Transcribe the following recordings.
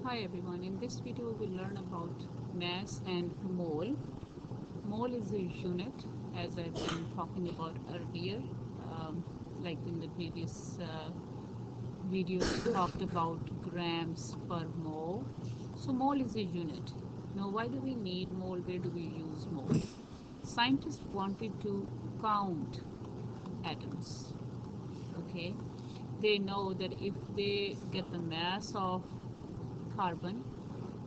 Hi everyone, in this video we will learn about mass and mole. Mole is a unit, as I've been talking about earlier, like in the previous videos talked about grams per mole. So mole is a unit. Now why do we need mole? Where do we use mole? Scientists wanted to count atoms. Okay, they know that if they get the mass of carbon,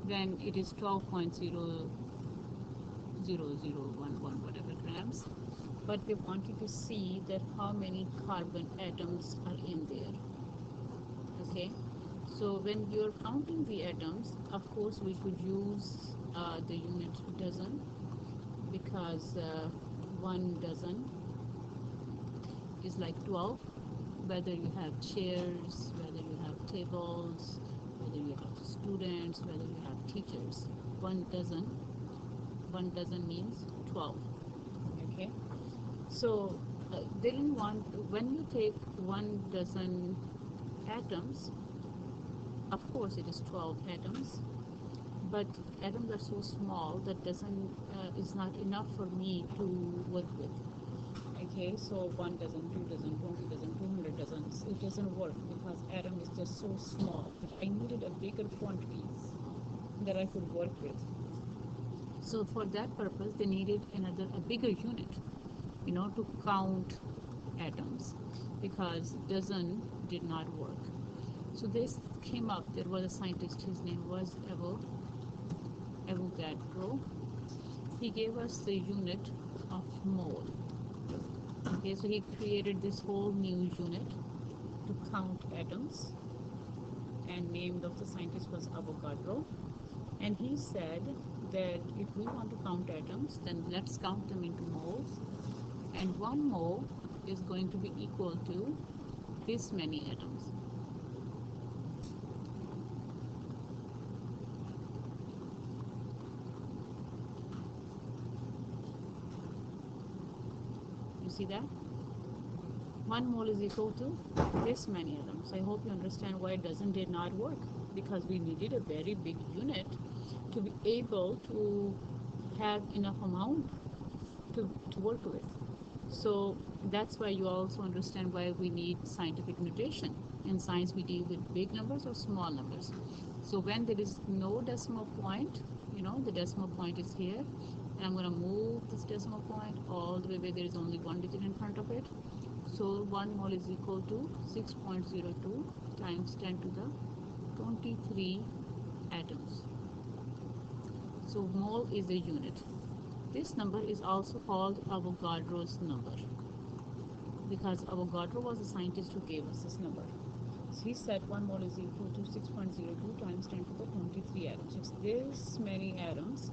then it is 12.00011 whatever grams, but they wanted to see that how many carbon atoms are in there. Okay, so when you're counting the atoms, of course we could use the unit dozen, because one dozen is like 12, whether you have chairs, whether you have tables, whether you have students, whether you have teachers. One dozen means 12. Okay, so they didn't want when you take one dozen atoms, of course it is 12 atoms, but atoms are so small that doesn't is not enough for me to work with. Okay, so one dozen, 2 dozen, 20 dozen, 200 dozens, it doesn't work because atom is just so small. I needed a bigger quantities that I could work with. So for that purpose, they needed a bigger unit, to count atoms, because dozen did not work. So this came up. There was a scientist. His name was Avogadro. He gave us the unit of mole. Okay, so he created this whole new unit to count atoms, and name of the scientist was Avogadro. And he said that if we want to count atoms, then let's count them into moles, and one mole is going to be equal to this many atoms. You see that? One mole is equal to this many atoms. I hope you understand why dozen did not work, because we needed a very big unit to be able to have enough amount to work with. So that's why you also understand why we need scientific notation. In science we deal with big numbers or small numbers. So when there is no decimal point, the decimal point is here, and I'm going to move this decimal point all the way where there is only one digit in front of it. So 1 mole is equal to 6.02 times 10 to the 23 atoms. So mole is a unit. This number is also called Avogadro's number, because Avogadro was the scientist who gave us this number. So he said 1 mole is equal to 6.02 times 10 to the 23 atoms. It's this many atoms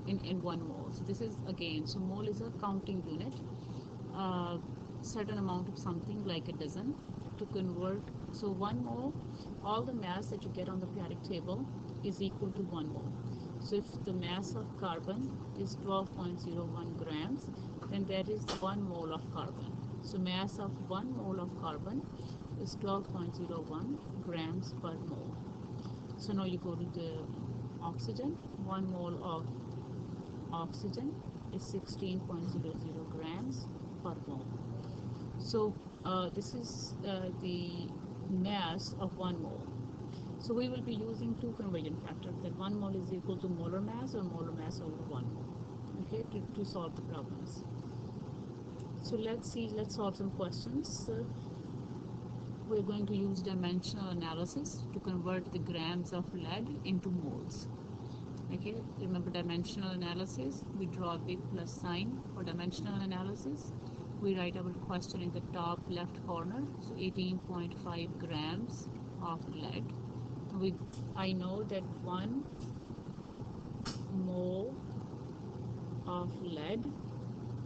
in 1 mole. So this is, again, so mole is a counting unit. Certain amount of something like a dozen to convert. So 1 mole, all the mass that you get on the periodic table is equal to 1 mole. So if the mass of carbon is 12.01 grams, then that is 1 mole of carbon. So mass of 1 mole of carbon is 12.01 grams per mole. So now you go to the oxygen. 1 mole of oxygen is 16.00 grams per mole. So this is the mass of 1 mole. So we will be using two conversion factors, that 1 mole is equal to molar mass or molar mass over 1 mole, okay, to solve the problems. So let's solve some questions. We're going to use dimensional analysis to convert the grams of lead into moles. Okay, remember dimensional analysis, we draw a big plus sign for dimensional analysis. We write our question in the top left corner. So 18.5 grams of lead. I know that 1 mole of lead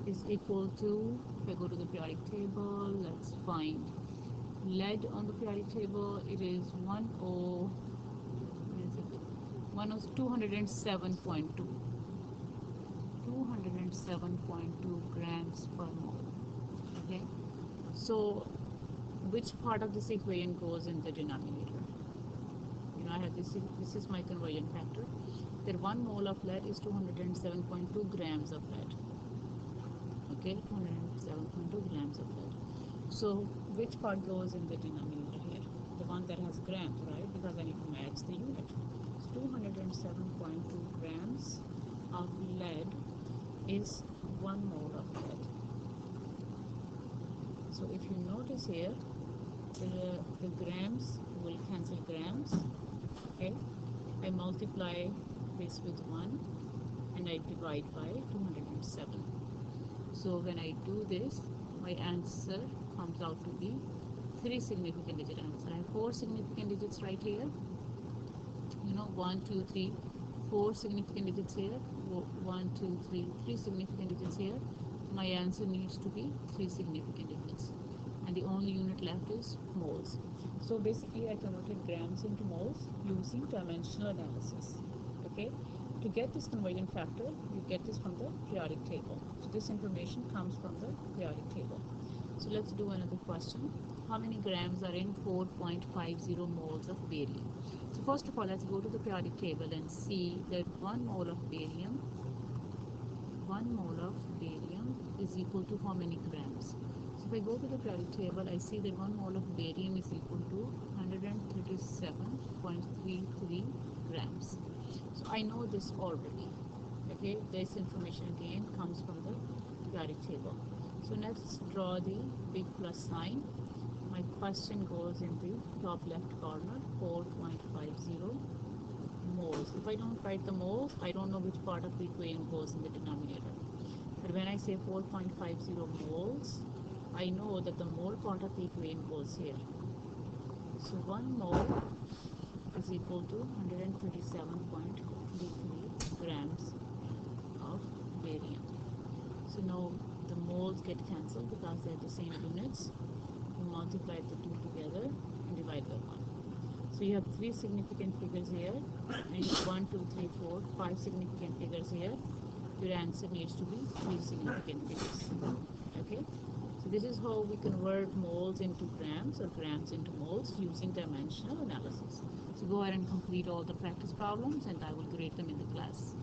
is equal to, if I go to the periodic table, let's find lead on the periodic table. It is 207.2 grams per mole. Okay, so which part of this equation goes in the denominator? I have this is my conversion factor. That 1 mole of lead is 207.2 grams of lead. Okay, 207.2 grams of lead. So which part goes in the denominator here? The one that has grams, right? Because I need to match the unit. So 207.2 grams of lead is 1 mole of lead. So if you notice here, the grams will cancel grams. Okay, I multiply this with 1 and I divide by 207. So when I do this, my answer comes out to be 3 significant digit answer. I have 4 significant digits right here. 1, 2, 3, 4 significant digits here. 1, 2, 3, 3 significant digits here. My answer needs to be 3 significant digits. And the only unit left is moles. So basically I converted grams into moles using dimensional analysis. Okay, to get this conversion factor, you get this from the periodic table. So this information comes from the periodic table. So let's do another question. How many grams are in 4.50 moles of barium? So first of all, let's go to the periodic table and see that 1 mole of barium is equal to how many grams? So if I go to the periodic table, I see that 1 mole of barium is equal to 137.33 grams. So I know this already. Okay, this information again comes from the periodic table. So let's draw the big plus sign. My question goes in the top left corner, 4.50 moles. If I don't write the moles, I don't know which part of the equation goes in the denominator. But when I say 4.50 moles, I know that the mole part of the equation goes here. So 1 mole is equal to 137.33 grams of barium. So now the moles get cancelled because they're the same units. You multiply the two together and divide by 1. So you have 3 significant figures here, and 1, 2, 3, 4, 5 significant figures here. Your answer needs to be 3 significant figures. Okay, so this is how we convert moles into grams or grams into moles using dimensional analysis. So go ahead and complete all the practice problems, and I will grade them in the class.